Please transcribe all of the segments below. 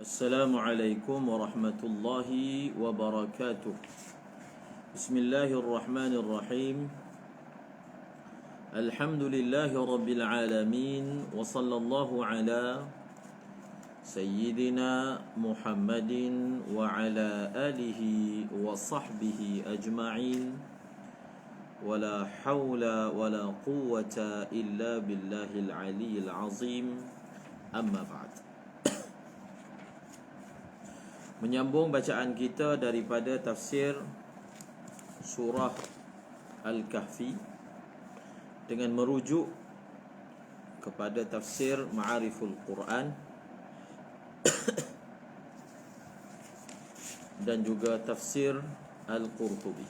Assalamualaikum warahmatullahi wabarakatuh. Bismillahirrahmanirrahim. Alhamdulillahi rabbil alamin. Wa sallallahu ala Sayyidina Muhammadin wa ala alihi wa sahbihi ajma'in. Wa la hawla wa la quwwata illa billahil aliyyil azim. Amma ba'd. Menyambung bacaan kita daripada tafsir surah Al-Kahfi dengan merujuk kepada tafsir Ma'ariful Quran dan juga tafsir Al-Qurtubi.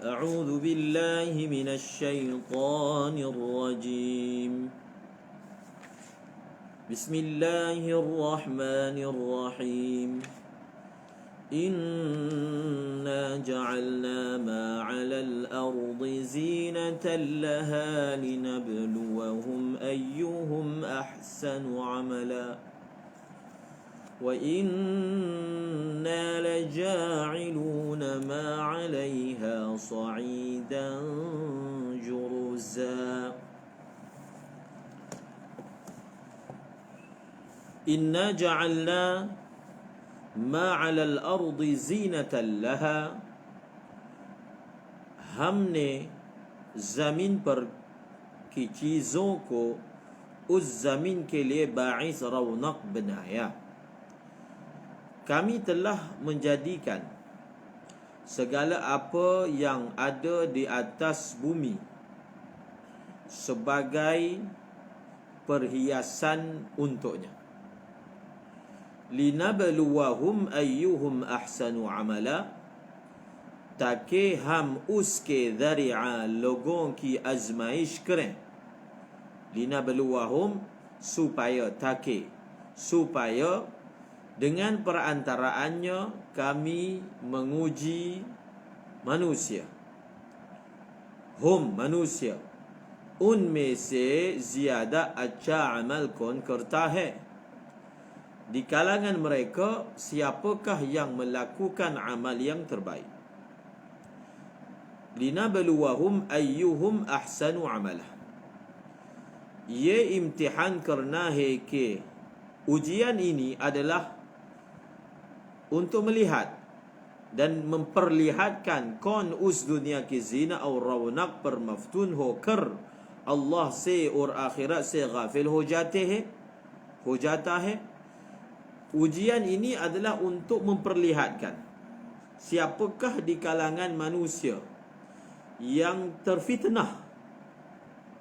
A'udzu billahi minasy syaithanir rajim. Bismillahirrahmanirrahim. Inna ja'alna ma 'alal ardi zinatan laha linabluwahum ayyuhum ahsanu 'amala wa inna laja'iluna ma 'alayha sa'idan juruza. Inna ja'alna ma 'alal ardi zinatan laha. हमने जमीन पर की चीज़ों को उस जमीन के लिए बाइस रौनक बनाया. Kami telah menjadikan segala apa yang ada di atas bumi sebagai perhiasan untuknya. लिनबलुवहुम अय्युहुम अहसनु अमला, ताकि हम उसके ज़रिया लोगों की आजमाइश करें. लिनबलुवहुम supaya dengan perantaraannya kami menguji manusia. Hum manusia उनमें से ज़्यादा अच्छा अमल कौन करता है. Di kalangan mereka, siapakah yang melakukan amal yang terbaik? Linabluwahum ayyuhum ahsanu amala. Ye imtihan karna hai ke ujian ini adalah untuk melihat dan memperlihatkan कौन उस दुनिया की जीना और रौनक पर मफ्तून होकर अल्लाह से और आखिरत से गाफिल हो जाता है. Ujian ini adalah untuk memperlihatkan siapakah di kalangan manusia yang terfitnah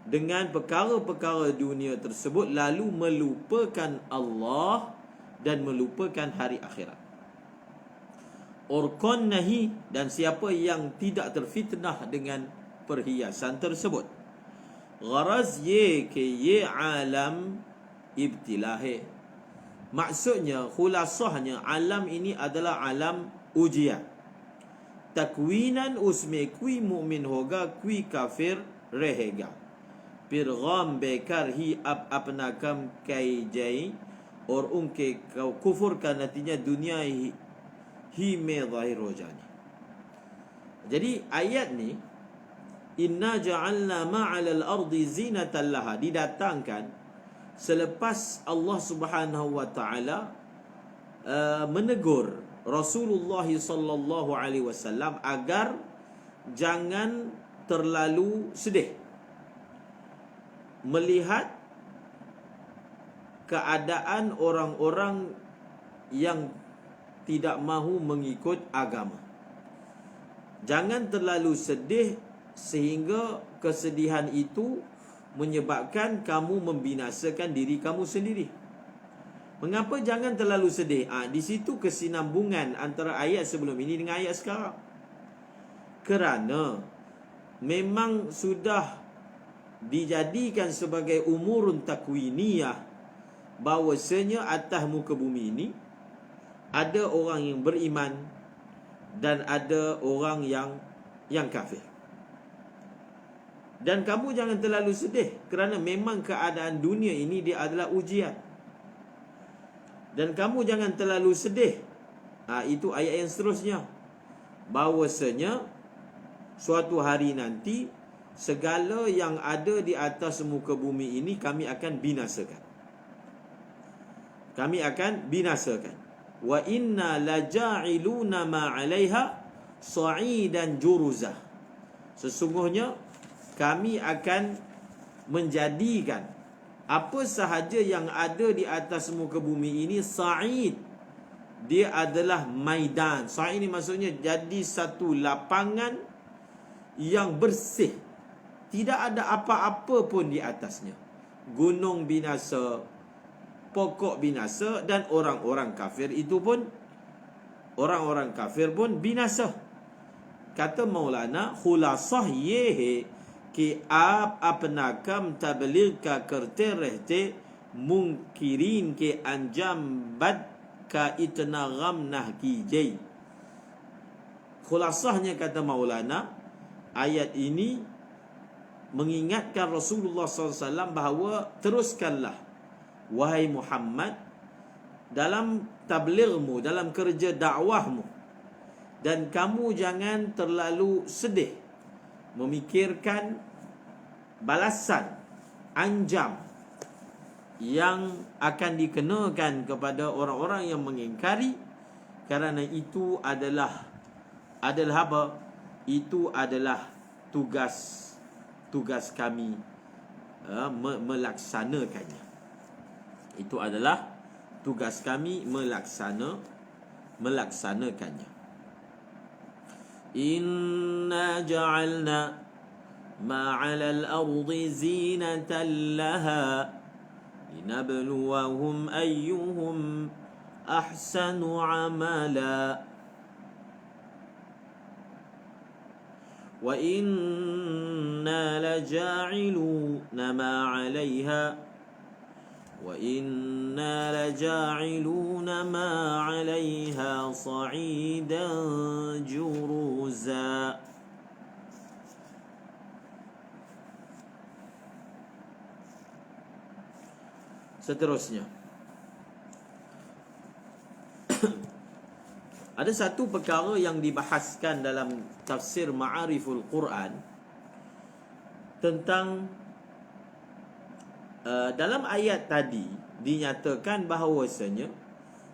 dengan perkara-perkara dunia tersebut lalu melupakan Allah dan melupakan hari akhirat. Orkon nahi, dan siapa yang tidak terfitnah dengan perhiasan tersebut. Gharaz ye ke ye alam ibtilah. Maksudnya, khulasahnya, alam ini adalah alam ujian. Takwinan usme kui mu'min hoga, kui kafir रहेगा. फिर गम बेकार ही अब अपना कम की जाए और उनके कुफर का नतीजा दुनिया ही में ज़ाहिर हो जाने. Jadi ayat ni, inna ja'alna ma'alal ardi zinatan laha, didatangkan selepas Allah Subhanahu wa taala menegur Rasulullah sallallahu alaihi wasallam agar jangan terlalu sedih melihat keadaan orang-orang yang tidak mahu mengikut agama. Jangan terlalu sedih sehingga kesedihan itu menyebabkan kamu membinasakan diri kamu sendiri. Mengapa jangan terlalu sedih? Di situ kesinambungan antara ayat sebelum ini dengan ayat sekarang. Kerana memang sudah dijadikan sebagai umurun takwiniyah bahawasanya atas muka bumi ini ada orang yang beriman dan ada orang yang kafir. Dan kamu jangan terlalu sedih kerana memang keadaan dunia ini dia adalah ujian. Dan kamu jangan terlalu sedih. Itu ayat yang seterusnya. Bahawasanya suatu hari nanti segala yang ada di atas muka bumi ini kami akan binasakan. Kami akan binasakan. Wa inna laja'iluna ma 'alaiha sa'idan juruzah. Sesungguhnya kami akan menjadikan apa sahaja yang ada di atas muka bumi ini sa'id. Dia adalah maidan. Sa'id ini maksudnya jadi satu lapangan yang bersih. Tidak ada apa-apa pun di atasnya. Gunung binasa, pokok binasa, dan orang-orang kafir pun binasa. Kata Maulana, khulasah ye कि आप अपना कम तबलीग का करते रहते मुनकिरीन के अंजाम बद का इतना गम न कीजिए. Khulasahnya, kata Maulana, ayat ini mengingatkan Rasulullah SAW bahawa teruskanlah wahai Muhammad dalam tabligmu, dalam kerja dakwahmu, dan kamu jangan terlalu sedih memikirkan balasan anjam yang akan dikenakan kepada orang-orang yang mengingkari, kerana itu adalah apa? Itu adalah tugas kami melaksanakannya. Itu adalah tugas kami melaksanakannya. Inna ja'alna ma 'alal ardi zinatan laha linabluwahum ayyuhum ahsanu 'amala wa inna laja'iluna ma 'alayha وَإِنَّا لَجَاعِلُونَ مَا عَلَيْهَا صَعِيدًا جُرُزًا. Seterusnya, ada satu perkara yang dibahaskan dalam tafsir Ma'ariful Quran tentang dalam ayat tadi dinyatakan bahawasanya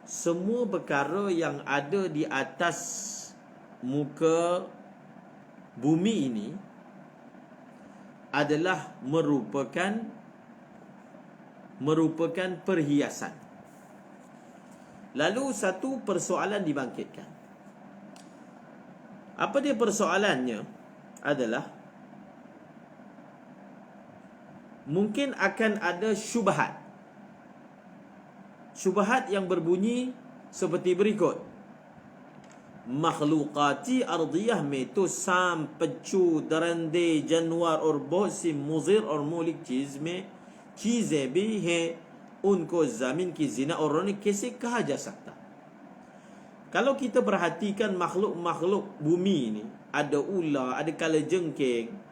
semua perkara yang ada di atas muka bumi ini adalah merupakan perhiasan. Lalu satu persoalan dibangkitkan. Apa dia persoalannya? Adalah mungkin akan ada syubhat. Syubhat yang berbunyi seperti berikut. Makhluqati ardiyah में तो सांप, पच्चू, दरंदे, जानवर और बहुत सी मुज़िर और मौलिक चीज़ें भी हैं, उनको ज़मीन की ज़िना और रौनक कैसे कहा जा सकता? Kalau kita perhatikan makhluk-makhluk bumi ini, ada ular, ada kalajengking,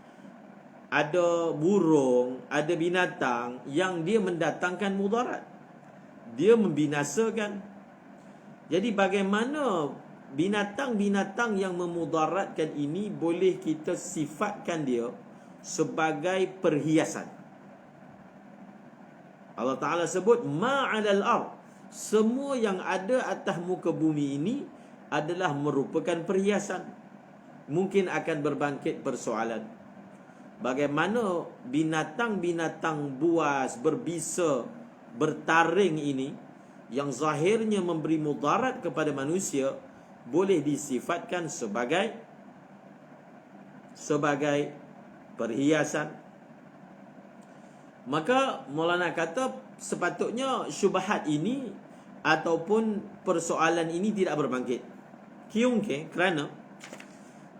ada burung, ada binatang yang dia mendatangkan mudarat. Dia membinasakan. Jadi bagaimana binatang-binatang yang memudaratkan ini boleh kita sifatkan dia sebagai perhiasan? Allah Ta'ala sebut ma'alal ard. Semua yang ada atas muka bumi ini adalah merupakan perhiasan. Mungkin akan berbangkit persoalan, bagaimana binatang-binatang buas, berbisa, bertaring ini yang zahirnya memberi mudarat kepada manusia boleh disifatkan sebagai perhiasan? Maka Maulana kata sepatutnya syubhat ini ataupun persoalan ini tidak berbangkit. Kyunque kerana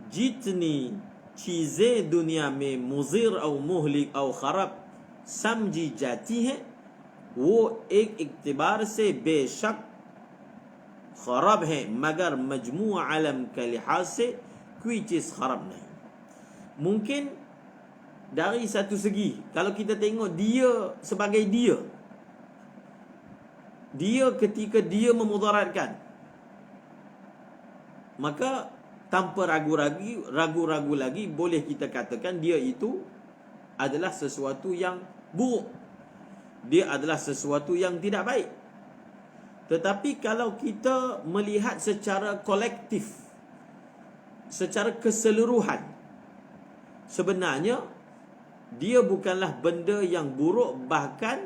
jitni चीज़ें दुनिया में मुज़िर और मुहलिक और ख़राब समझी जाती हैं, वो एक इक्तिबार से बेशक ख़राब है, मगर मजमू आलम के लिहाज से कोई चीज़ ख़राब नहीं. Mungkin dari satu segi, kalau kita tengok dia sebagai dia, dia ketika dia memudaratkan, maka tanpa ragu-ragu lagi boleh kita katakan dia itu adalah sesuatu yang buruk. Dia adalah sesuatu yang tidak baik. Tetapi kalau kita melihat secara kolektif, secara keseluruhan, sebenarnya dia bukanlah benda yang buruk. Bahkan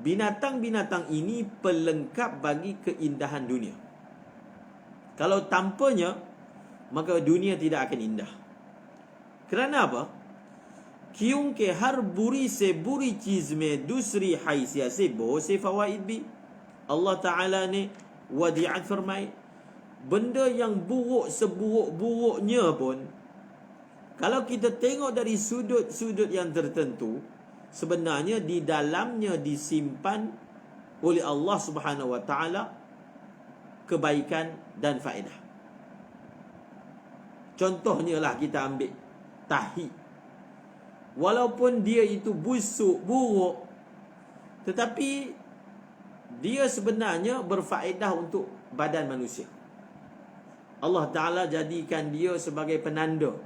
binatang-binatang ini pelengkap bagi keindahan dunia. Kalau tanpanya, maka dunia tidak akan indah. Kerana apa? क्यों के हर बुरी से बुरी चीज में दूसरी हैसियत से बहुत से फवाइद भी Allah Ta'ala ni wadi'at firmai, benda yang buruk seburuk-buruknya pun, kalau kita tengok dari sudut-sudut yang tertentu, sebenarnya di dalamnya disimpan oleh Allah Subhanahu Wa Ta'ala kebaikan dan faedah. Contohnya lah kita ambil tahi. Walaupun dia itu busuk, buruk, tetapi dia sebenarnya berfaedah untuk badan manusia. Allah Ta'ala jadikan dia sebagai penanda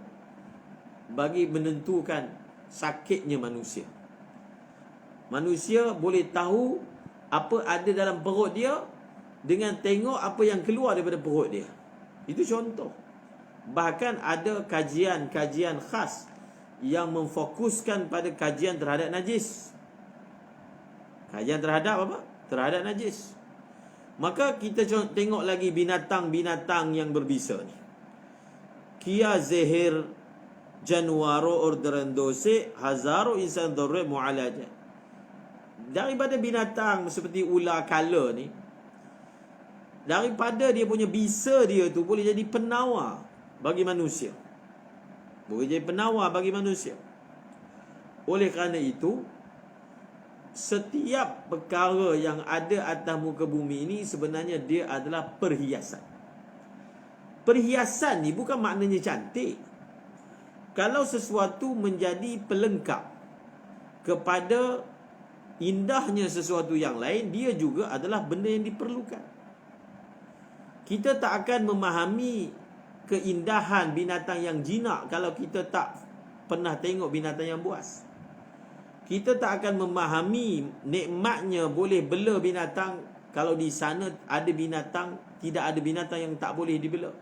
bagi menentukan sakitnya manusia. Manusia boleh tahu apa ada dalam perut dia dengan tengok apa yang keluar daripada perut dia. Itu contoh. Bahkan ada kajian-kajian khas yang memfokuskan pada kajian terhadap najis. Kajian terhadap apa? Terhadap najis. Maka kita tengok lagi binatang-binatang yang berbisa ni. Kia zehir januaro orderandose hazaro insan dorre mu'alaja. Daripada binatang seperti ular kala ni, daripada dia punya bisa dia tu boleh jadi penawar bagi manusia. Boleh jadi penawar bagi manusia. Oleh kerana itu, setiap perkara yang ada atas muka bumi ini sebenarnya dia adalah perhiasan. Perhiasan ni bukan maknanya cantik. Kalau sesuatu menjadi pelengkap kepada indahnya sesuatu yang lain, dia juga adalah benda yang diperlukan. Kita tak akan memahami keindahan binatang yang jinak kalau kita tak pernah tengok binatang yang buas. Kita tak akan memahami nikmatnya boleh bela binatang kalau di sana ada binatang, tidak ada binatang yang tak boleh dibela.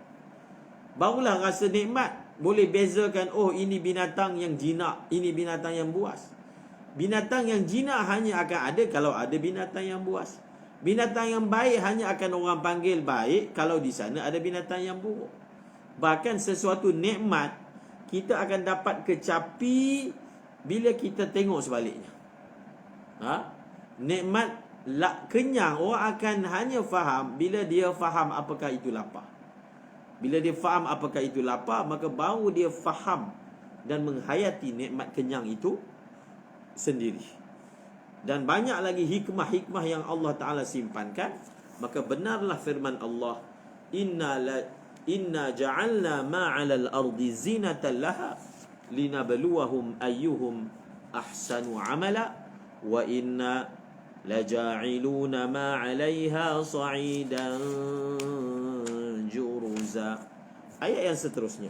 Barulah rasa nikmat, boleh bezakan, oh ini binatang yang jinak, ini binatang yang buas. Binatang yang jinak hanya akan ada kalau ada binatang yang buas. Binatang yang baik hanya akan orang panggil baik kalau di sana ada binatang yang buruk. Bahkan sesuatu nikmat kita akan dapat kecapi bila kita tengok sebaliknya. Nikmat kenyang orang akan hanya faham bila dia faham apakah itu lapar. Bila dia faham apakah itu lapar, maka baru dia faham dan menghayati nikmat kenyang itu sendiri. Dan banyak lagi hikmah-hikmah yang Allah Ta'ala simpankan. Maka benarlah firman Allah, Inna ja'alna ma'alal ardi zinatan laha linabluwahum ayyuhum ahsanu amala wa inna laja'iluna ma'alaiha sa'idan juruza. Ayat yang seterusnya.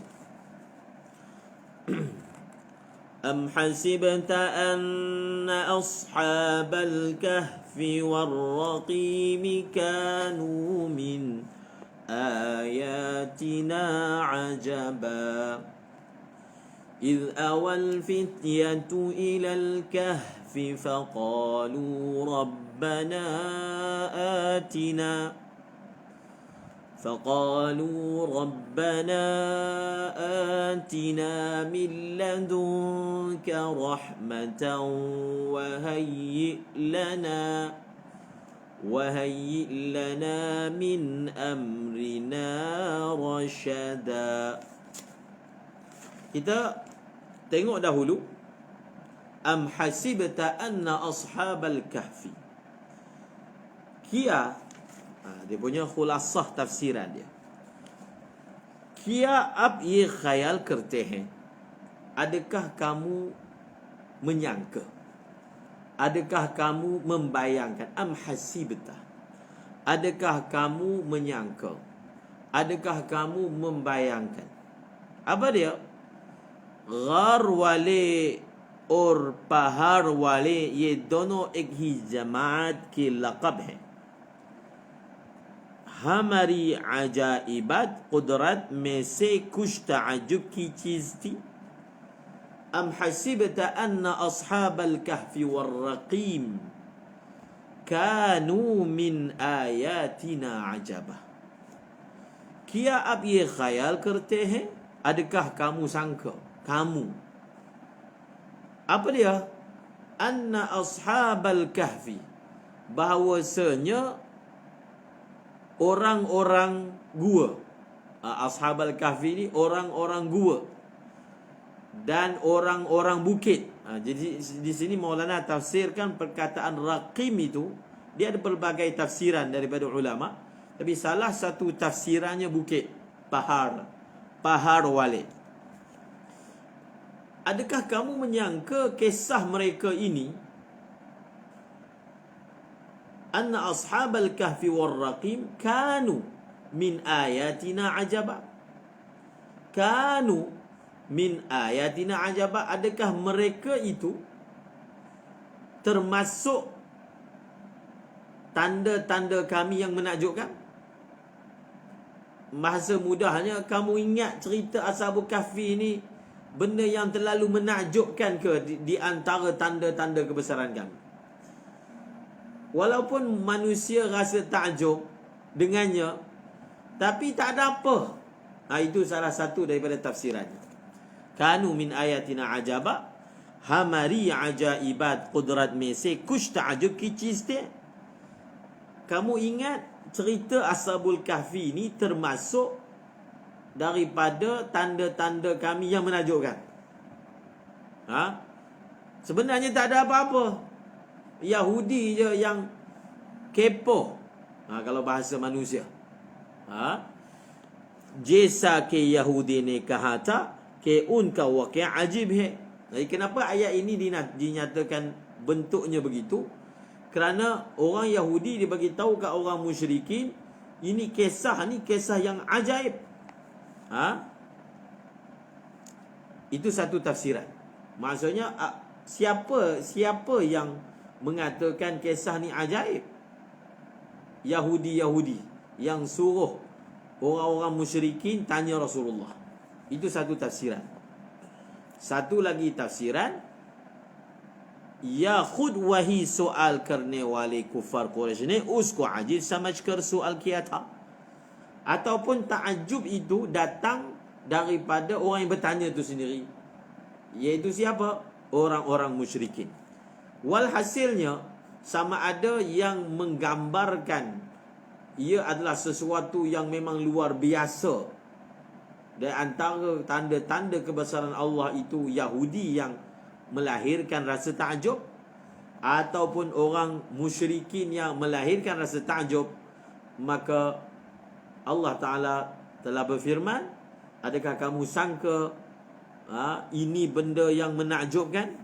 Am hasibta anna ashabal kahfi warraqim kanu min آياتنا عجبا إذ أوى الفتية إلى الكهف فقالوا ربنا آتنا من لدنك رحمة وهيئ لنا من أمرنا رشدا. Kita tengok dahulu am hasibta anna ashabal kahfi. Dia punya khulasah tafsiran dia. Kia ab ye khayal karte hain. Adakah kamu menyangka? adakah kamu membayangkan, am hasibta, adakah kamu menyangka, adakah kamu membayangkan. Apa dia? Ghar wale और पहाड़ वाले ये दोनों एक ही जमात के लक़ब हैं. हमारी अजाइबात कुदरत में से कुछ ताज्जुब की चीज़ थी. अम हसिबत अन्न अस्हाबल कहफ़ी वर्रक़ीम कानू मिन आयातिना अजबा. क्या आप ये ख्याल करते हैं? Adakah kamu sangka, kamu, apa dia? Anna ashabal kahfi, bahawasanya orang-orang gua. Ashabal kahfi ni orang-orang gua dan orang-orang bukit. Jadi di sini Maulana tafsirkan perkataan raqim itu, dia ada pelbagai tafsiran daripada ulama, tapi salah satu tafsirannya bukit, pahar wale. Adakah kamu menyangka kisah mereka ini, anna ashabal kahfi warraqim kanu min ayatina ajaba, kanu min ayatina ajaba, adakah mereka itu termasuk tanda-tanda kami yang menakjubkan? Bahasa mudahnya, kamu ingat cerita Ashabul Kahfi ni benda yang terlalu menakjubkan ke di antara tanda-tanda kebesaran kami? Walaupun manusia rasa takjub dengannya, tapi tak ada apa. Itu salah satu daripada tafsirannya. Kanu min ayatina ajaba, hamari ajaibat qudrat में से कुछ ताज्जुब की चीज थे. Kamu ingat cerita Ashabul Kahfi ni termasuk daripada tanda-tanda kami yang menakjubkan. Sebenarnya tak ada apa-apa. Yahudi je yang kepo, kalau bahasa manusia. Jesa ke Yahudi ne kaha tha ke unka waqi' ajib hai. Jadi kenapa ayat ini dinyatakan bentuknya begitu? Kerana orang Yahudi dia bagi tahu kat orang musyrikin, ini kisah yang ajaib. Itu satu tafsiran. Maksudnya siapa yang mengatakan kisah ni ajaib? Yahudi yang suruh orang-orang musyrikin tanya Rasulullah. Itu satu tafsiran. Satu lagi tafsiran, या खुद वही सवाल करने वाले कुफार कुरैश ने उसको अजीब समझकर सवाल किया था. Ataupun ta'ajub itu datang daripada orang yang bertanya itu sendiri, iaitu siapa? Orang-orang musyrikin. Walhasilnya, sama ada yang menggambarkan ia adalah sesuatu yang memang luar biasa. Dan antara tanda-tanda kebesaran Allah itu Yahudi yang melahirkan rasa takjub, ataupun orang musyrikin yang melahirkan rasa takjub, maka Allah Ta'ala telah berfirman, adakah kamu sangka ini benda yang menakjubkan?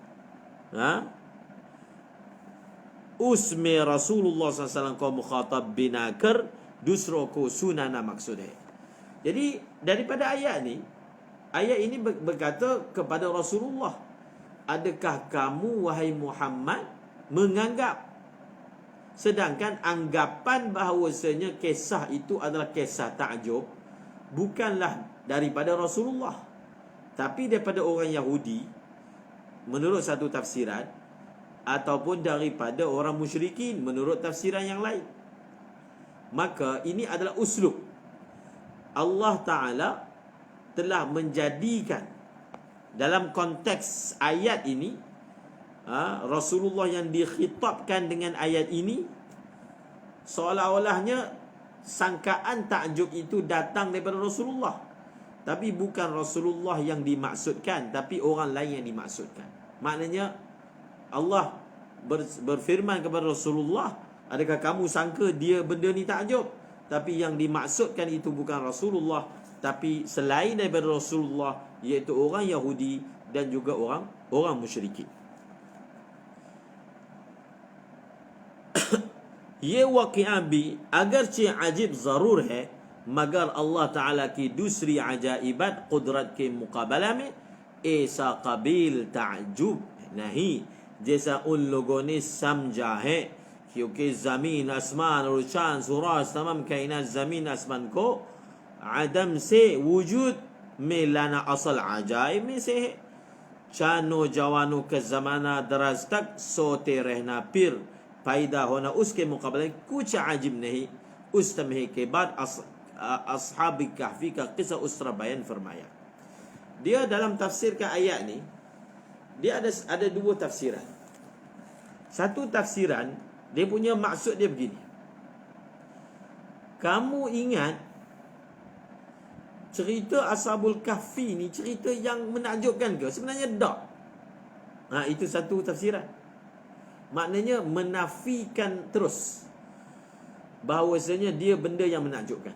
Usme Rasulullah SAW kau mukhatab binakar dusroko sunana maksudnya. Jadi daripada ayat ini berkata kepada Rasulullah, adakah kamu wahai Muhammad menganggap, sedangkan anggapan bahawasanya kisah itu adalah kisah takjub bukanlah daripada Rasulullah, tapi daripada orang Yahudi menurut satu tafsiran, ataupun daripada orang musyrikin menurut tafsiran yang lain. Maka ini adalah uslub Allah Ta'ala telah menjadikan dalam konteks ayat ini, Rasulullah yang dikhitabkan dengan ayat ini, seolah-olahnya sangkaan takjub itu datang daripada Rasulullah, tapi bukan Rasulullah yang dimaksudkan, tapi orang lain yang dimaksudkan. Maknanya Allah berfirman kepada Rasulullah, adakah kamu sangka dia benda ni takjub? Tapi yang dimaksudkan itu bukan Rasulullah, tapi selain daripada Rasulullah, iaitu orang Yahudi dan juga orang musyrikin. ये वाक़या भी अगरचे अजीब ज़रूर है, मगर अल्लाह ताला की दूसरी अजाइबात कुदरत के मुकाबला में ऐसा कबील ताज्जुब नहीं जैसा उन लोगों ने समझा है, क्योंकि ज़मीन आसमान और चांद सूरज तमाम कायनात ज़मीन आसमान को आदम से वजूद में लाना असल अजाइब में से है। चानों जवानों का ज़माना दराज तक सोते रहना फिर पैदा होना उसके मुकाबले कुछ अजीब नहीं। उस तमहे के बाद असहाब kahfi का किस्सा उस तरह बयान फरमाया। Dia dalam tafsirkan ayat ni, dia ada dua tafsiran. Satu tafsiran, dia punya maksud dia begini. Kamu ingat cerita Ashabul Kahfi ni cerita yang menakjubkan ke? Sebenarnya tak. Itu satu tafsiran. Maknanya menafikan terus bahawasanya dia benda yang menakjubkan.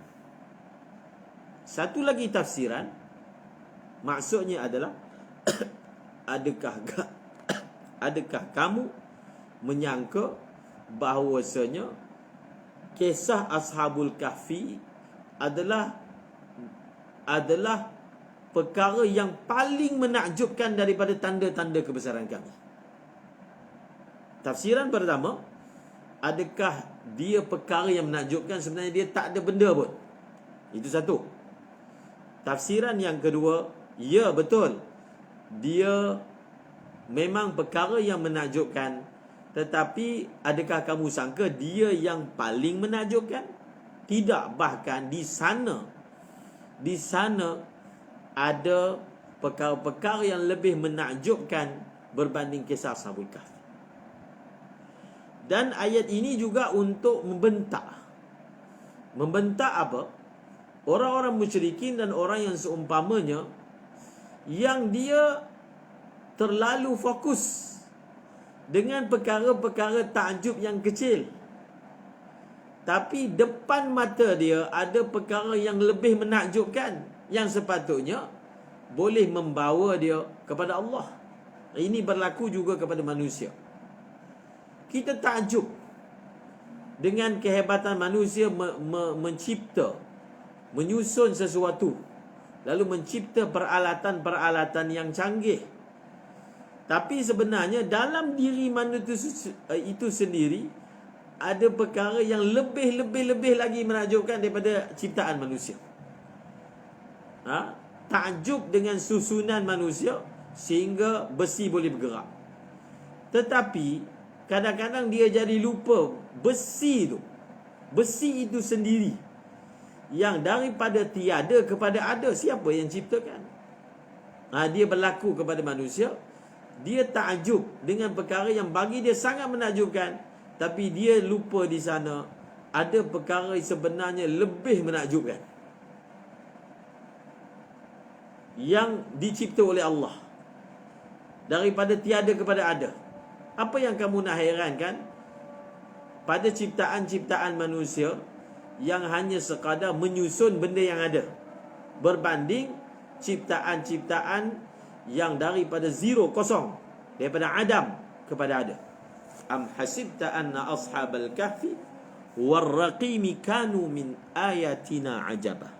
Satu lagi tafsiran, maksudnya adalah adakah kamu menyangka bahawasanya kisah Ashabul Kahfi adalah perkara yang paling menakjubkan daripada tanda-tanda kebesaran kami. Tafsiran pertama, adakah dia perkara yang menakjubkan, sebenarnya dia tak ada benda pun. Itu satu. Tafsiran yang kedua, ya betul, dia memang perkara yang menakjubkan, tetapi adakah kamu sangka dia yang paling menakjubkan? Tidak, bahkan di sana ada perkara-perkara yang lebih menakjubkan berbanding kisah Ashabul Kahfi. Dan ayat ini juga untuk membentak apa? Orang-orang musyrikin dan orang yang seumpamanya, yang dia terlalu fokus dengan perkara-perkara takjub yang kecil, tapi depan mata dia ada perkara yang lebih menakjubkan, yang sepatutnya boleh membawa dia kepada Allah. Ini berlaku juga kepada manusia. Kita takjub dengan kehebatan manusia mencipta, menyusun sesuatu, lalu mencipta peralatan-peralatan yang canggih. Tapi sebenarnya dalam diri manusia itu sendiri ada perkara yang lebih lagi menakjubkan daripada ciptaan manusia. Takjub dengan susunan manusia sehingga besi boleh bergerak. Tetapi kadang-kadang dia jadi lupa besi itu sendiri, yang daripada tiada kepada ada, siapa yang ciptakan? Dia berlaku kepada manusia. Dia takjub dengan perkara yang bagi dia sangat menakjubkan, tapi dia lupa di sana ada perkara yang sebenarnya lebih menakjubkan, yang dicipta oleh Allah daripada tiada kepada ada. Apa yang kamu nak herankan pada ciptaan-ciptaan manusia yang hanya sekadar menyusun benda yang ada, berbanding ciptaan-ciptaan yang daripada zero, kosong, daripada Adam kepada ada. Am hasibta anna ashabal kahfi warraqimi kanu min ayatina ajaba.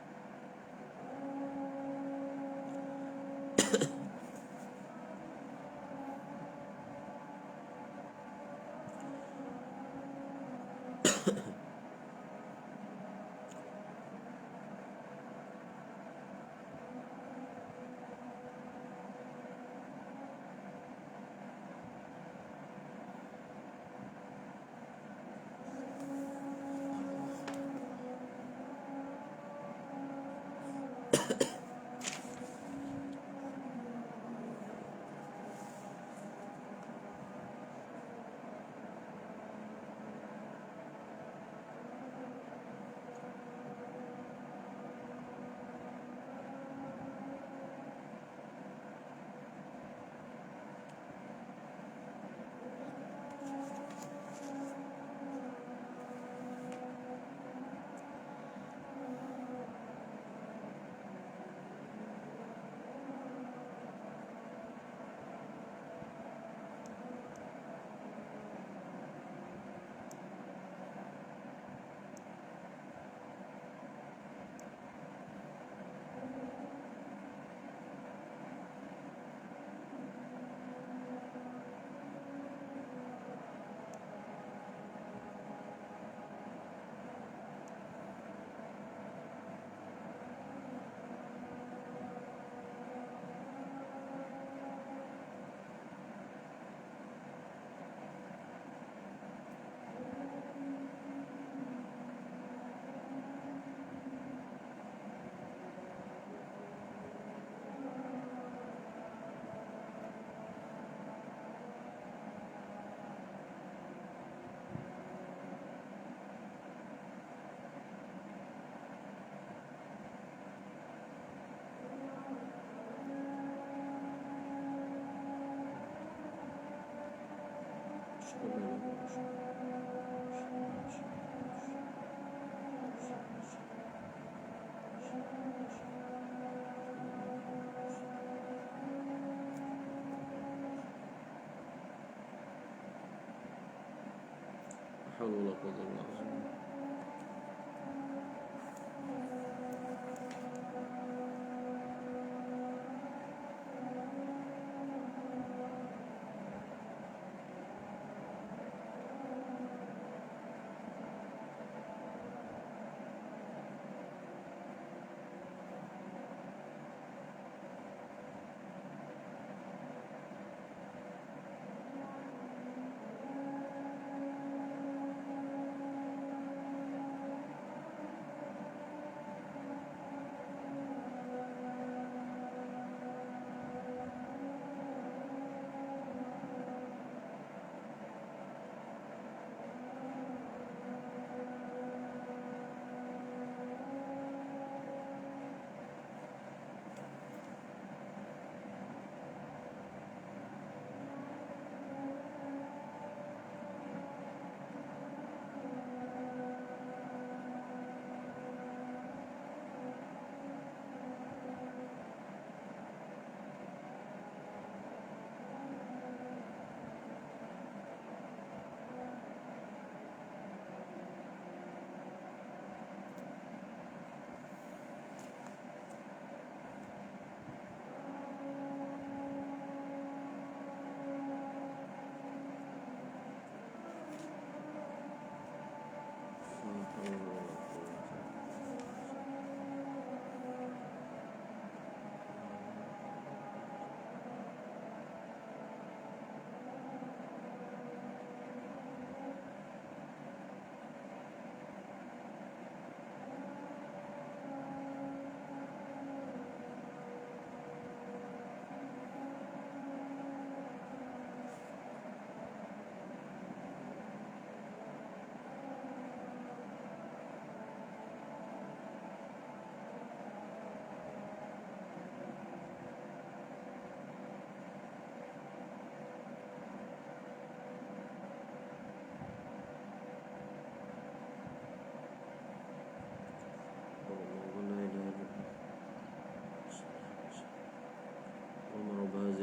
حول ولا قوة إلا بالله.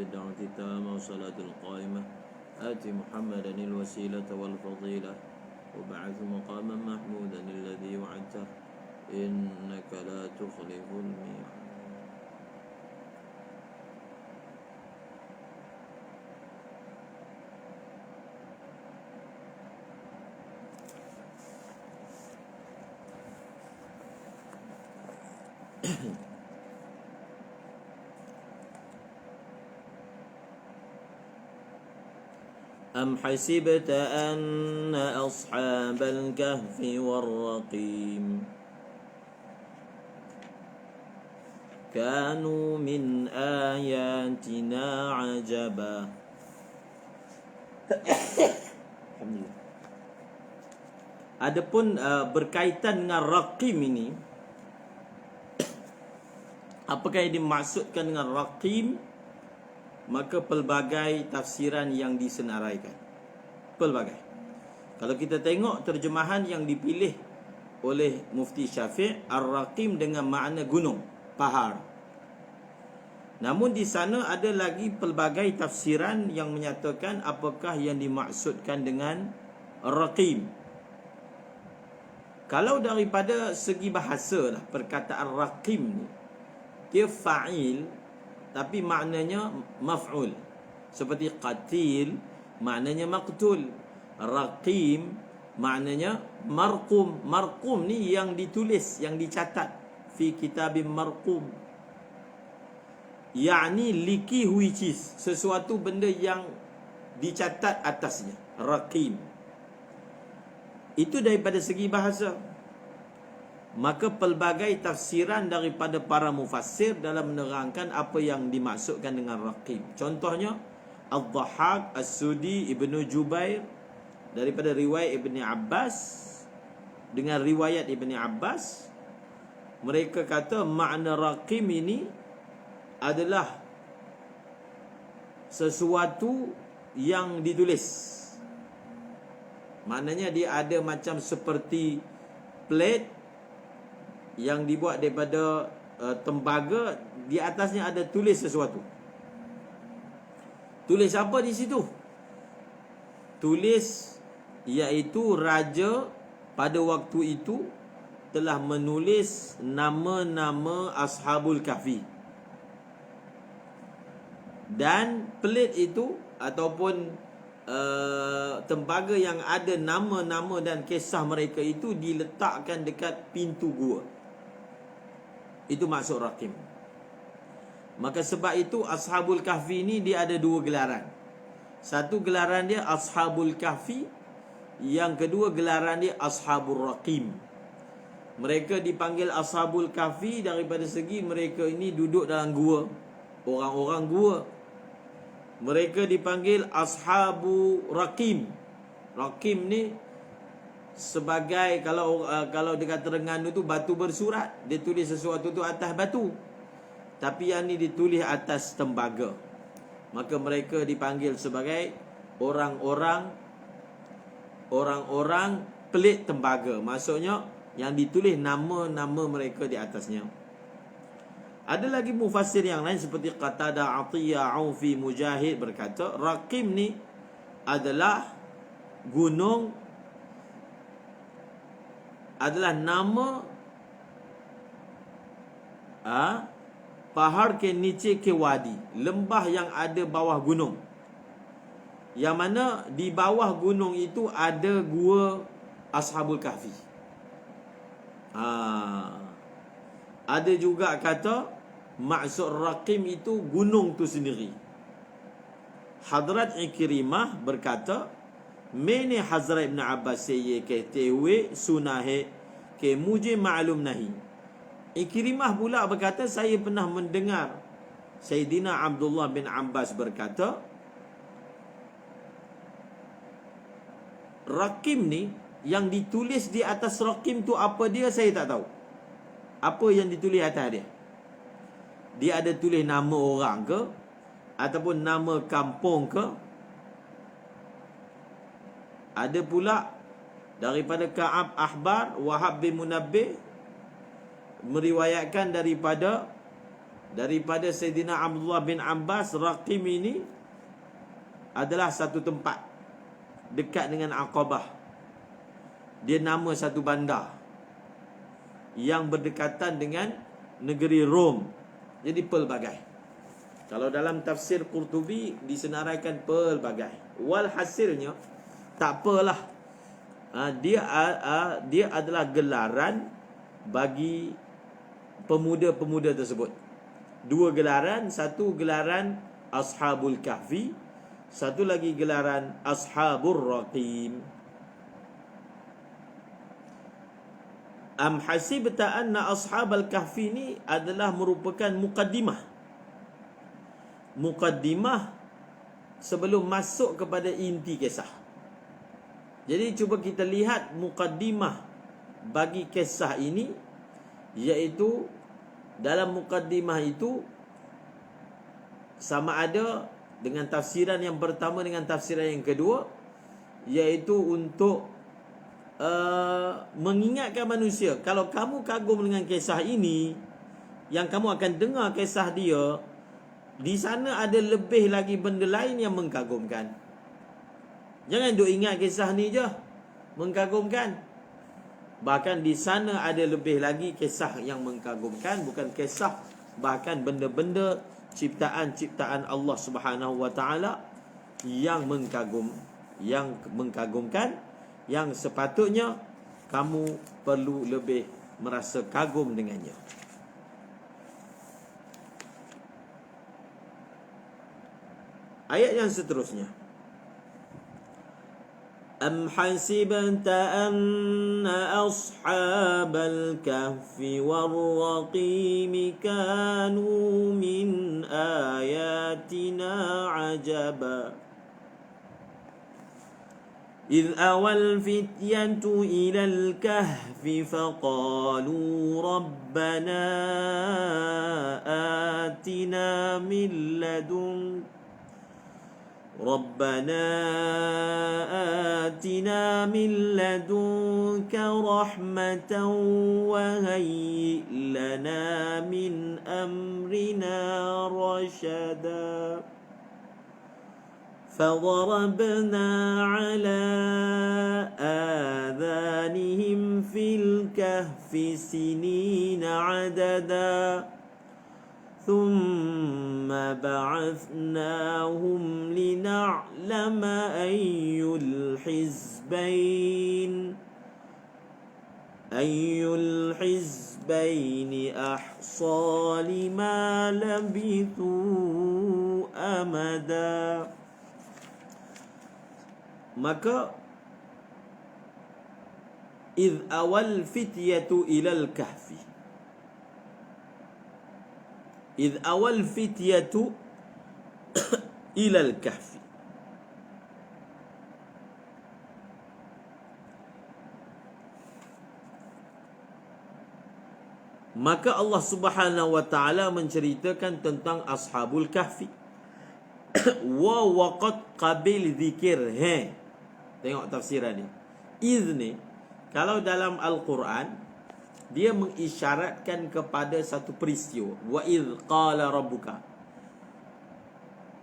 الدعوة التامة والصلاة القائمة آت محمدا الوسيلة والفضيلة وبعث مقاما محمودا الذي وعدته إنك لا تخلف الميعاد. أم حسبت أن أصحاب الكهف والرقيم كانوا من آياتنا عجبا. Alhamdulillah. Adapun berkaitan dengan raqim ini, apakah yang dimaksudkan dengan raqim? Maka pelbagai tafsiran yang disenaraikan. Pelbagai. Kalau kita tengok terjemahan yang dipilih oleh Mufti Syafiq, Ar-Raqim dengan makna gunung, pahar. Namun di sana ada lagi pelbagai tafsiran yang menyatakan apakah yang dimaksudkan dengan Ar-Raqim. Kalau daripada segi bahasa lah, perkataan Raqim ni, dia fa'il tapi maknanya maf'ul. Seperti qatil maknanya maqtul, raqim maknanya marqum. Marqum ni yang ditulis, yang dicatat, fi kitabim marqum, yakni liki which is, sesuatu benda yang dicatat atasnya, raqim. Itu daripada segi bahasa. Maka pelbagai tafsiran daripada para mufassir dalam menerangkan apa yang dimaksudkan dengan raqim. Contohnya Al-Dhahhak, As-Sudi, Ibnu Jubair daripada riwayat Ibni Abbas dengan riwayat Ibni Abbas, mereka kata makna raqim ini adalah sesuatu yang ditulis, Maknanya dia ada macam seperti plate yang dibuat daripada tembaga, di atasnya ada tulis sesuatu. Tulis apa di situ? Tulis iaitu raja pada waktu itu telah menulis nama-nama Ashabul Kahfi. Dan plate itu ataupun tembaga yang ada nama-nama dan kisah mereka itu diletakkan dekat pintu gua. Itu maksud Raqim. Maka sebab itu Ashabul Kahfi ni dia ada dua gelaran. Satu gelaran dia Ashabul Kahfi, yang kedua gelaran dia Ashabul Raqim. Mereka dipanggil Ashabul Kahfi daripada segi mereka ini duduk dalam gua, orang-orang gua. Mereka dipanggil Ashabu Raqim. Raqim ni sebagai kalau dekat Terengganu tu batu bersurat, dia tulis sesuatu tu atas batu. Tapi yang ni ditulis atas tembaga. Maka mereka dipanggil sebagai orang-orang pelit tembaga. Maksudnya yang ditulis nama-nama mereka di atasnya. Ada lagi mufassir yang lain seperti Qatadah, Atiyah, Aufi, Mujahid berkata Raqim ni adalah gunung, adalah nama pahar ke niche ke wadi, lembah yang ada bawah gunung, yang mana di bawah gunung itu ada gua Ashabul Kahfi. Ada juga kata maksud Raqim itu gunung tu sendiri. Hadrat Ikrimah berkata, "Mene Hazrat Ibn Abbas ye kehte hue sunnah hai ke mujhe ma'lum nahi." Ikrimah pula berkata, saya pernah mendengar Sayyidina Abdullah bin Abbas berkata, Raqim ni yang ditulis di atas Raqim tu apa dia saya tak tahu. Apa yang ditulis atas dia? Dia ada tulis nama orang ke? Ataupun nama kampung ke? Ada pula daripada Ka'ab Ahbar, Wahab bin Munabbih meriwayatkan daripada Sayyidina Abdullah bin Abbas, Raqim ini adalah satu tempat dekat dengan Aqabah. Dia nama satu bandar yang berdekatan dengan negeri Rom. Jadi pelbagai. Kalau dalam tafsir Qurtubi disenaraikan pelbagai. Walhasilnya tak apalah. Dia adalah gelaran bagi pemuda-pemuda tersebut. Dua gelaran, satu gelaran Ashabul Kahfi, satu lagi gelaran Ashabur Raqim. Am hasibta anna Ashabul Kahfi ni adalah merupakan muqaddimah sebelum masuk kepada inti kisah. Jadi cuba kita lihat muqaddimah bagi kisah ini, iaitu dalam muqaddimah itu sama ada dengan tafsiran yang pertama dengan tafsiran yang kedua, iaitu untuk mengingatkan manusia, kalau kamu kagum dengan kisah ini, yang kamu akan dengar kisah dia, di sana ada lebih lagi benda lain yang mengkagumkan. Jangan duk ingat kisah ni je mengkagumkan. Bahkan di sana ada lebih lagi kisah yang mengkagumkan, bukan kisah, bahkan benda-benda ciptaan-ciptaan Allah Subhanahu wa taala yang mengkagumkan, yang sepatutnya kamu perlu lebih merasa kagum dengannya. Ayat yang seterusnya, Am hasibta anna ashabal kahfi war-raqim kanu min ayatina ajaba إذ أوى الفتية إلى الكهف فقالوا ربنا آتنا من لدنك Rabbana atina min ladunka rahmatan wa hayyi lana min amrina rashada. فضربنا على آذانهم في الكهف سنين عددا ثم بعثناهم لنعلم أي الحزبين أحصى لما لبثوا أمدا. Maka idh awal fityatu ilal kahfi, idh awal fityatu ilal kahfi, maka Allah Subhanahu wa taala menceritakan tentang ashabul kahfi. Wa waqad qabil zikir. Tengok tafsiran ni. Idh ni, kalau dalam Al-Quran, dia mengisyaratkan kepada satu peristiwa. Wa idh qala rabbuka.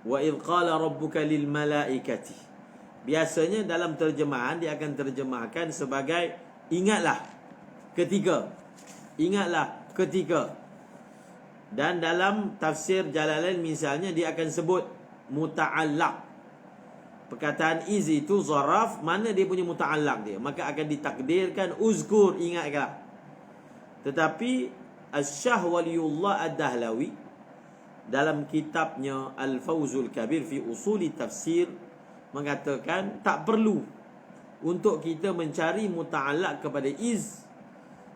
Wa idh qala rabbuka lil malaikati. Biasanya dalam terjemahan, dia akan terjemahkan sebagai ingatlah ketika. Ingatlah ketika. Dan dalam tafsir Jalalain misalnya, dia akan sebut muta'allaq. Perkataan iz itu zaraf, mana dia punya muta'allaq dia, maka akan ditakdirkan uzkur, ingatlah. Tetapi Asy-Syah Waliullah Ad-Dahlawi dalam kitabnya Al-Fawzul Kabir fi Usuli Tafsir mengatakan tak perlu untuk kita mencari muta'allaq kepada iz,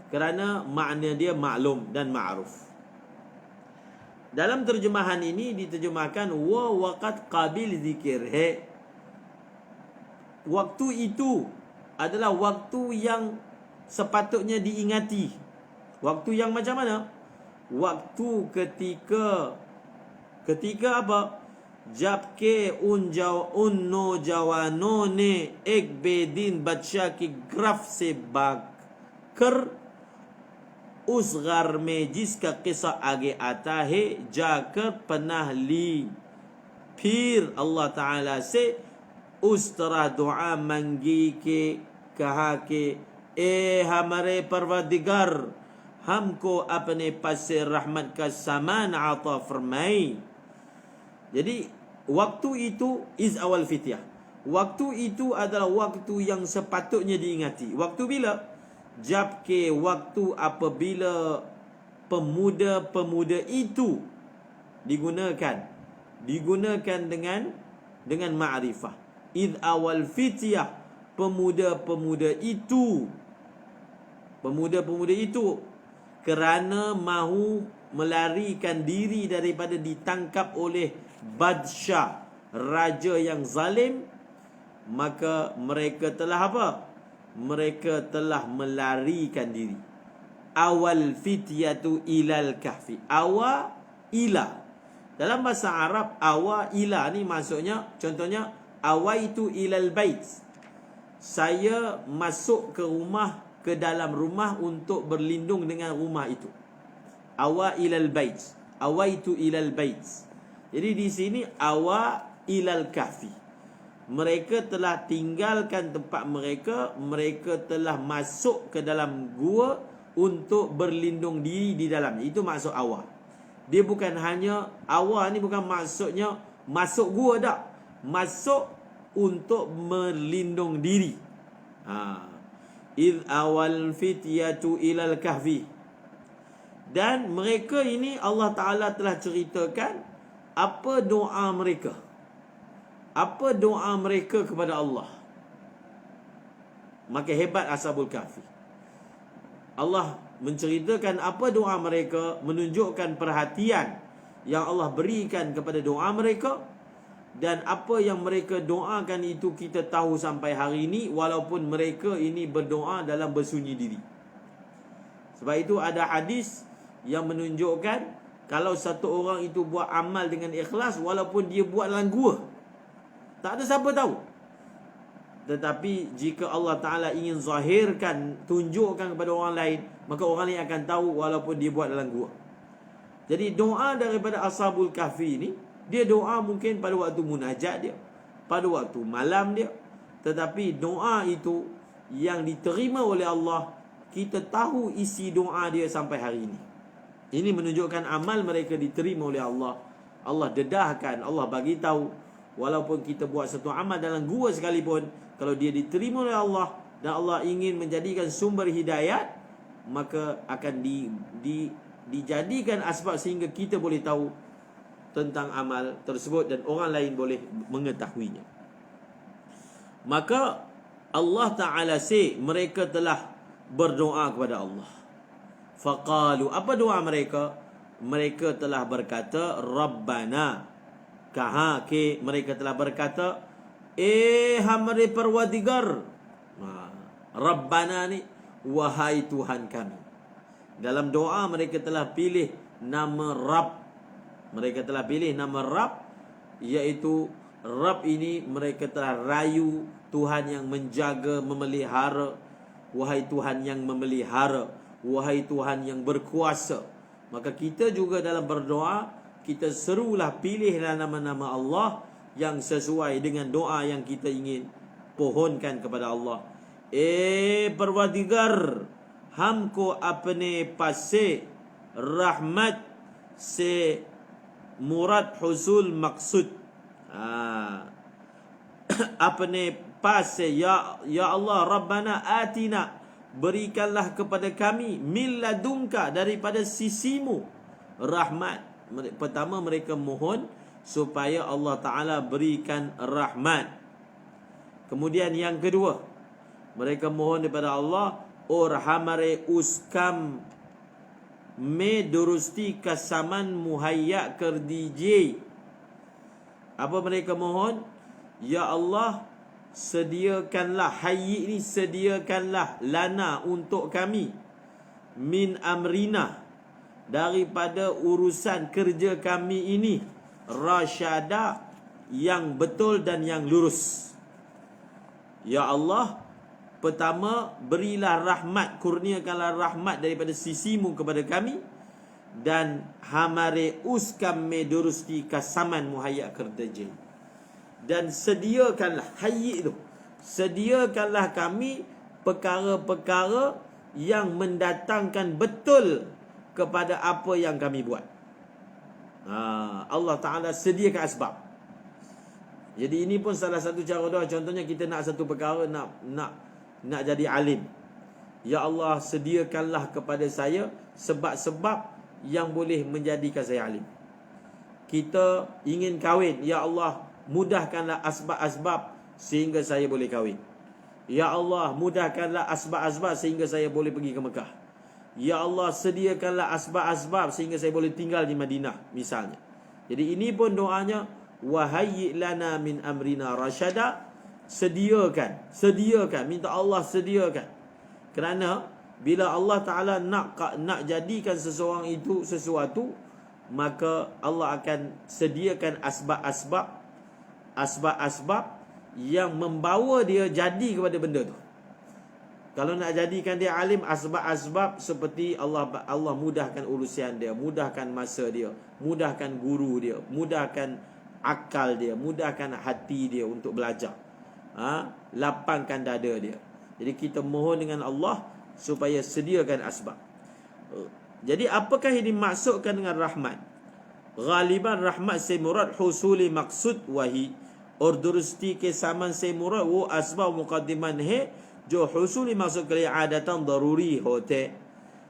kerana makna dia maklum dan ma'ruf. Dalam terjemahan ini diterjemahkan wa waqad qabil zikir. Waktu itu adalah waktu yang sepatutnya diingati. Waktu yang macam mana? Waktu ketika apa? Jabke unno jawanone ek bedin bacha ki graf se bag कर उस घर में जिसका किस्सा आगे आता है जाकर पनाह ली, फिर अल्लाह ताला से उस तरह दुआ मांगी के कहा कि ए हमारे परवरदिगार, हमको अपने पास से रहमत का सामान आता फरमाई. Jadi waktu itu is awal fityah. Waktu itu adalah waktu yang sepatutnya diingati. Waktu bila? Jabke waktu apabila pemuda-pemuda itu digunakan dengan ma'rifah. Id awal fityah, pemuda-pemuda itu kerana mahu melarikan diri daripada ditangkap oleh Badsyah, raja yang zalim, maka mereka telah apa? Mereka telah melarikan diri. Awal fityatu ilal kahfi. Awa ila. Dalam bahasa Arab, awa ila ni maksudnya, contohnya, awaitu ilal bait. Saya masuk ke rumah, ke dalam rumah untuk berlindung dengan rumah itu. Awa ilal bait. Awaitu ilal bait. Jadi di sini awa ilal kahfi. Mereka telah tinggalkan tempat mereka, mereka telah masuk ke dalam gua untuk berlindung diri di dalamnya. Itu maksud awa. Dia bukan hanya, awa ni bukan maksudnya masuk gua tak. Masuk untuk berlindung diri. Idh awal fityatu ilal kahfi. Dan mereka ini Allah Ta'ala telah ceritakan apa doa mereka. Apa doa mereka kepada Allah. Maka hebat Ashabul Kahfi. Allah menceritakan apa doa mereka, menunjukkan perhatian yang Allah berikan kepada doa mereka. Dan apa yang mereka doakan itu kita tahu sampai hari ini, walaupun mereka ini berdoa dalam bersunyi diri. Sebab itu ada hadis yang menunjukkan kalau satu orang itu buat amal dengan ikhlas, walaupun dia buat dalam gua, Tak ada siapa tahu. Tetapi jika Allah Ta'ala ingin zahirkan, tunjukkan kepada orang lain, maka orang lain akan tahu walaupun dia buat dalam gua. Jadi doa daripada Ashabul Kahfi ni, dia doa mungkin pada waktu munajat dia, pada waktu malam dia. Tetapi doa itu yang diterima oleh Allah, kita tahu isi doa dia sampai hari ini. Ini menunjukkan amal mereka diterima oleh Allah. Allah dedahkan, Allah bagi tahu, walaupun kita buat satu amal dalam gua sekalipun, kalau dia diterima oleh Allah dan Allah ingin menjadikan sumber hidayat, maka akan dijadikan asbab sehingga kita boleh tahu tentang amal tersebut dan orang lain boleh mengetahuinya. Maka Allah Ta'ala say, mereka telah berdoa kepada Allah. Faqalu, apa doa mereka? Mereka telah berkata, Rabbana, mereka telah berkata, hamri perwadigar. Rabbana ni, wahai Tuhan kami. Dalam doa mereka telah pilih nama Rabb. Mereka telah pilih nama Rabb, iaitu Rabb ini mereka telah rayu Tuhan yang menjaga, memelihara. Wahai Tuhan yang memelihara, wahai Tuhan yang berkuasa. Maka kita juga dalam berdoa, kita serulah pilihlah nama-nama Allah yang sesuai dengan doa yang kita ingin pohonkan kepada Allah. Parwardigar, हमको अपने पास से रहमत से मुराद हुसूल मकसूद अपने पास से ya Allah Rabbana atina, berikanlah kepada kami min ladunka, daripada sisimu rahmat. Pertama mereka mohon supaya Allah Ta'ala berikan rahmat. Kemudian yang kedua, mereka mohon daripada Allah, और हमारे उस काम में दुरुस्ती का सामान मुहैया कर दीजिए. Apa mereka mohon? Ya Allah, sediakanlah, hayyi ini sediakanlah, lana untuk kami, min amrina, daripada urusan kerja kami ini, rasyada, yang betul dan yang lurus. Ya Allah, pertama, berilah rahmat, kurniakanlah rahmat daripada sisimu kepada kami, dan hamare uskam me durusti kasaman muhayya kerdaje, dan sediakanlah, hayyi itu, sediakanlah kami perkara-perkara yang mendatangkan betul kepada apa yang kami buat. Allah Ta'ala sediakan asbab. Jadi ini pun salah satu cara doa. Contohnya kita nak satu perkara, nak jadi alim. Ya Allah, sediakanlah kepada saya sebab-sebab yang boleh menjadikan saya alim. Kita ingin kahwin, ya Allah, mudahkanlah asbab-asbab sehingga saya boleh kahwin. Ya Allah, mudahkanlah asbab-asbab sehingga saya boleh pergi ke Mekah. Ya Allah, sediakanlah asbab-asbab sehingga saya boleh tinggal di Madinah, misalnya. Jadi ini pun doanya, wahayyi lana min amrina rasyada. Sediakan, minta Allah sediakan. Kerana bila Allah Ta'ala nak jadikan seseorang itu sesuatu, maka Allah akan sediakan asbab-asbab yang membawa dia jadi kepada benda tu. Kalau nak jadikan dia alim, asbab-asbab seperti Allah mudahkan urusan dia, mudahkan masa dia, mudahkan guru dia, mudahkan akal dia, mudahkan hati dia untuk belajar. Lapangkan dada dia. Jadi kita mohon dengan Allah supaya sediakan asbab. Jadi apakah yang dimaksudkan dengan rahmat? Ghaliban rahmat se murad husuli maksud wahi, और दुरुस्ती के सामान से मुराद वो असबाब मुकद्दिमान है जो husuli maksud ke adatan daruri hote.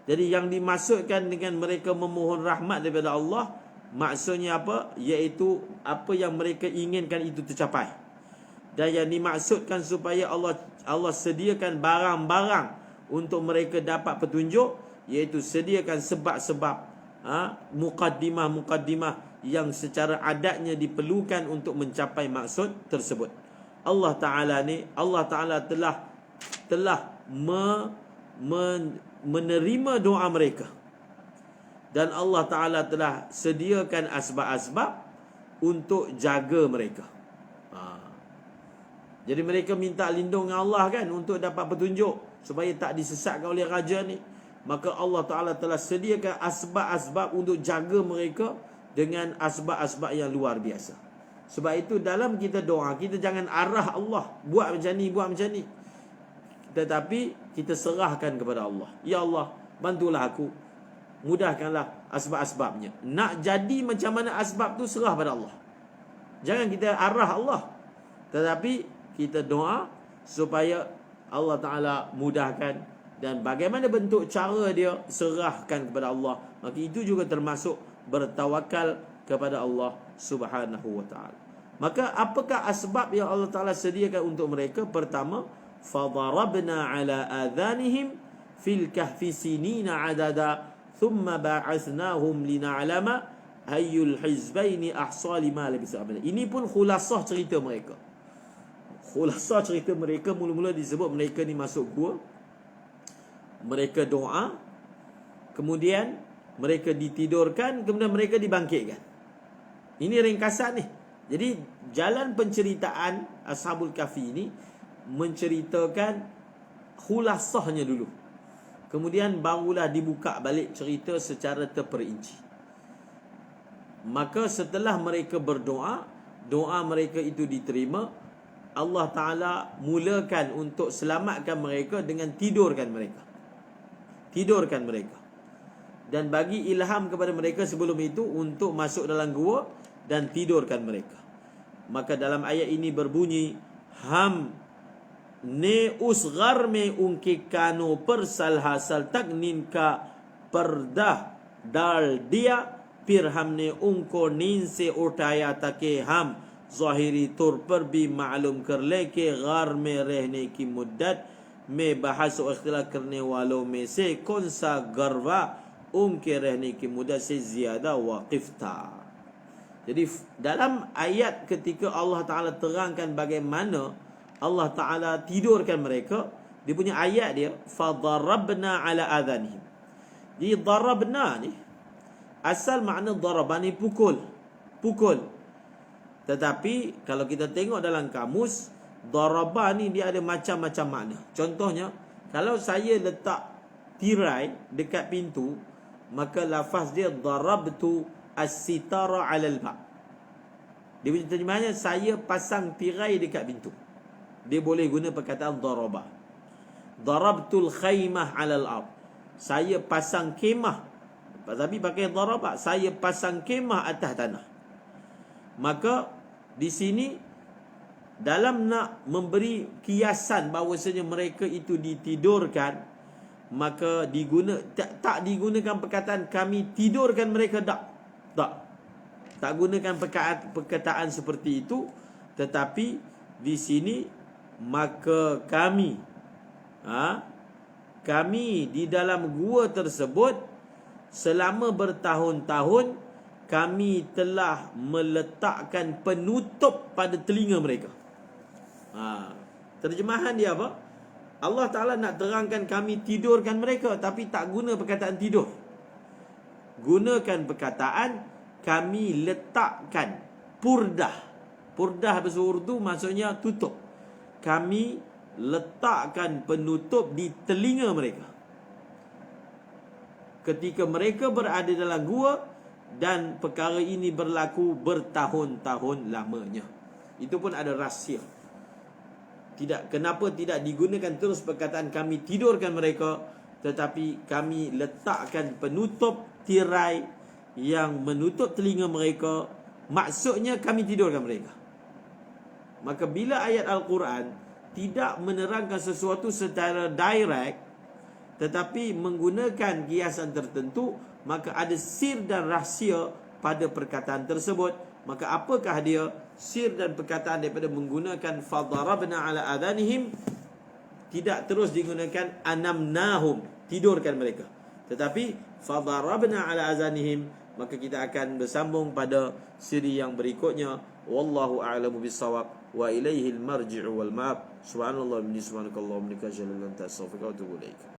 Jadi yang dimaksudkan dengan mereka memohon rahmat daripada Allah, maksudnya apa? Iaitu apa yang mereka inginkan itu tercapai. Dan yang dimaksudkan supaya Allah sediakan barang-barang untuk mereka dapat petunjuk, iaitu sediakan sebab-sebab, mukaddimah yang secara adatnya diperlukan untuk mencapai maksud tersebut. Allah Ta'ala telah menerima doa mereka, dan Allah Ta'ala telah sediakan asbab-asbab untuk jaga mereka. Jadi mereka minta lindung dengan Allah kan untuk dapat petunjuk supaya tak disesatkan oleh raja ni. Maka Allah Ta'ala telah sediakan asbab-asbab untuk jaga mereka dengan asbab-asbab yang luar biasa. Sebab itu dalam kita doa, kita jangan arah Allah, buat macam ni, buat macam ni. Tetapi kita serahkan kepada Allah. Ya Allah, bantulah aku, mudahkanlah asbab-asbabnya. Nak jadi macam mana asbab tu, serah pada Allah. Jangan kita arah Allah, tetapi kita doa supaya Allah Ta'ala mudahkan. Dan bagaimana bentuk cara dia, serahkan kepada Allah. Maka itu juga termasuk bertawakal kepada Allah Subhanahu wa ta'ala. Maka apakah asbab yang Allah Ta'ala sediakan untuk mereka? Pertama, fadarabna ala adhanihim fil kahfi sinina adada thumma ba'athnahum lina'lama ayyul hizbaini ahsa lima labisa amala. Ini pun khulasah cerita mereka. Khulasah cerita mereka, mula-mula disebut mereka ni masuk gua, mereka doa, kemudian mereka ditidurkan, kemudian mereka dibangkitkan. Ini ringkasan ni. Jadi jalan penceritaan Ashabul Kahfi ini menceritakan khulasahnya dulu, kemudian barulah dibuka balik cerita secara terperinci. Maka setelah mereka berdoa, doa mereka itu diterima. Allah Ta'ala mulakan untuk selamatkan mereka dengan tidurkan mereka. Tidurkan mereka. Dan bagi ilham kepada mereka sebelum itu untuk masuk dalam gua dan tidurkan mereka. Maka dalam ayat ini berbunyi, ham ne usgar me unki kano persal hasal taknin ka perdah dal dia pirham ne unko ninse utaya take ham zahiri tur पर भी मालूम कर ले कि गार में रहने की मुद्दत में बहस और इख्तिलाफ करने वालों में से कौन सा गरवा उनके रहने की मुद्दत से ज़्यादा वाक़िफ़ था. Jadi dalam ayat ketika Allah Ta'ala terangkan bagaimana Allah Ta'ala tidurkan mereka, dia punya ayat dia fadarabna ala adhanihim. Jadi darabna ni asal makna daraba ni pukul. Tetapi kalau kita tengok dalam kamus, daraba ni dia ada macam-macam makna. Contohnya, kalau saya letak tirai dekat pintu, maka lafaz dia darabtu as-sitara 'ala al-ba'. Dia punya terjemahannya, saya pasang tirai dekat pintu. Dia boleh guna perkataan daraba. Darabtul khaymah 'ala al-ard. Saya pasang kemah, tapi pakai daraba, saya pasang kemah atas tanah. Maka di sini dalam nak memberi kiasan bahawasanya mereka itu ditidurkan, maka tak digunakan perkataan kami tidurkan mereka, tak gunakan perkataan seperti itu. Tetapi di sini maka kami di dalam gua tersebut selama bertahun-tahun kami telah meletakkan penutup pada telinga mereka. Terjemahan dia apa? Allah Ta'ala nak terangkan kami tidurkan mereka, tapi tak guna perkataan tidur. Gunakan perkataan kami letakkan purdah. Purdah bahasa Urdu maksudnya tutup. Kami letakkan penutup di telinga mereka ketika mereka berada dalam gua, dan perkara ini berlaku bertahun-tahun lamanya. Itu pun ada rahsia. Kenapa tidak digunakan terus perkataan kami tidurkan mereka, tetapi kami letakkan penutup tirai yang menutup telinga mereka. Maksudnya kami tidurkan mereka. Maka bila ayat Al-Quran tidak menerangkan sesuatu secara direct, tetapi menggunakan kiasan tertentu, maka ada sir dan rahsia pada perkataan tersebut. Maka apakah dia sir dan perkataan daripada menggunakan fadarabna ala adhanihim? Tidak terus digunakan anamnahum, tidurkan mereka, tetapi fadarabna ala adhanihim. Maka kita akan bersambung pada siri yang berikutnya. Wallahu a'lamu bissawab wa ilaihil marji'u wal ma'ab. Subhanallah wa bihamdihi, subhanakallahumma wa bihamdika, asyhadu an la ilaha illa anta, astaghfiruka wa atubu ilaik.